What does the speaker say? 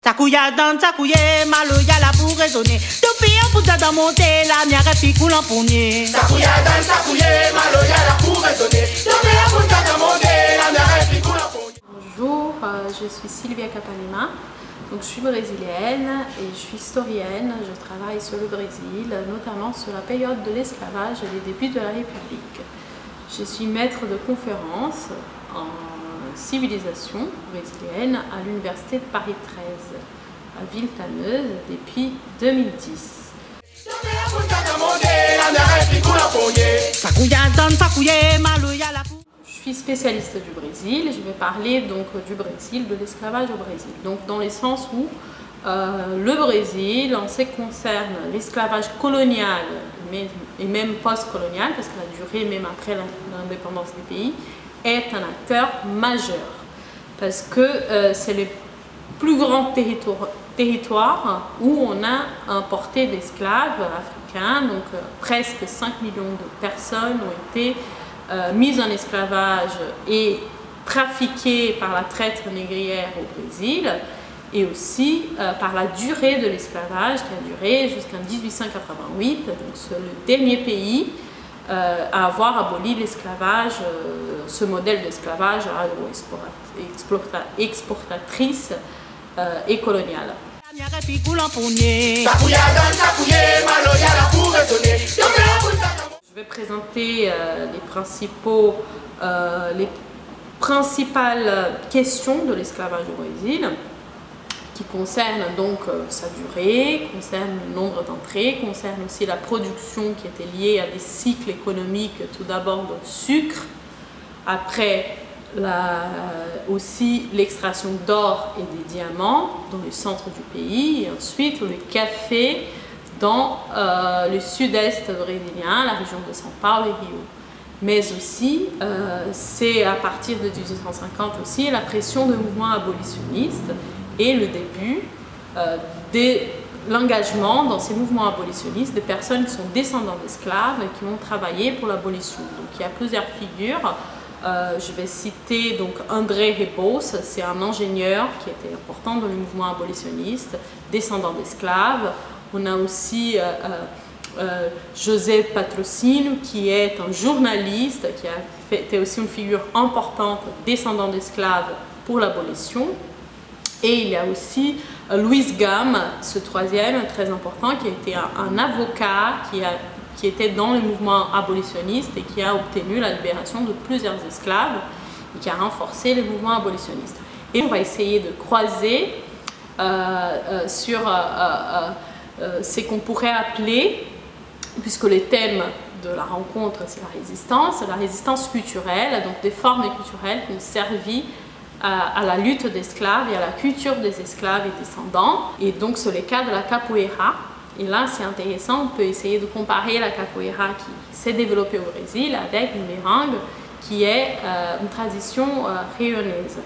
Takuya dan takuye, malo ya la pour raisonner. Depuis un bout de monter, la mienne est coule en pougnet. Takuya dan takuye, malo ya la pour raisonner. Depuis un bout de monter, la mienne est coule en pougnet. Bonjour, je suis Sylvia Capanema. Donc, je suis brésilienne et je suis historienne. Je travaille sur le Brésil, notamment sur la période de l'esclavage et les débuts de la République. Je suis maître de conférences en civilisation brésilienne à l'université de Paris 13, à Villetaneuse, depuis 2010. Je suis spécialiste du Brésil. Je vais parler donc du Brésil, de l'esclavage au Brésil. Donc dans le sens où le Brésil, en ce qui concerne l'esclavage colonial et même post-colonial, parce que la durée même après l'indépendance du pays, est un acteur majeur. Parce que c'est le plus grand territoire où on a importé d'esclaves africains. Donc presque 5 millions de personnes ont été mises en esclavage et trafiquées par la traite négrière au Brésil, et aussi par la durée de l'esclavage qui a duré jusqu'en 1888. Donc c'est le dernier pays à avoir aboli l'esclavage, ce modèle d'esclavage exportatrice et coloniale. Je vais présenter les principales questions de l'esclavage au Brésil, qui concernent donc sa durée, concernent le nombre d'entrées, concernent aussi la production qui était liée à des cycles économiques, tout d'abord de sucre, après aussi l'extraction d'or et des diamants dans le centre du pays, et ensuite le café dans le sud-est brésilien, la région de São Paulo et Rio. Mais aussi, c'est à partir de 1850 aussi la pression de mouvements abolitionnistes et le début de l'engagement dans ces mouvements abolitionnistes de personnes qui sont descendants d'esclaves et qui vont travailler pour l'abolition. Donc il y a plusieurs figures. Je vais citer donc André Rebouças, c'est un ingénieur qui était important dans le mouvement abolitionniste, descendant d'esclaves. On a aussi José Patrocínio, qui est un journaliste, qui a été aussi une figure importante, descendant d'esclaves pour l'abolition. Et il y a aussi Luiz Gama, ce troisième, très important, qui a été un avocat qui était dans le mouvement abolitionniste et qui a obtenu la libération de plusieurs esclaves et qui a renforcé le mouvement abolitionniste. Et on va essayer de croiser sur ce qu'on pourrait appeler, puisque le thème de la rencontre c'est la résistance culturelle, donc des formes culturelles qui ont servi à la lutte d'esclaves et à la culture des esclaves et descendants. Et donc c'est le cas de la capoeira. Et là c'est intéressant, on peut essayer de comparer la capoeira qui s'est développée au Brésil avec une merengue qui est une tradition rionaise.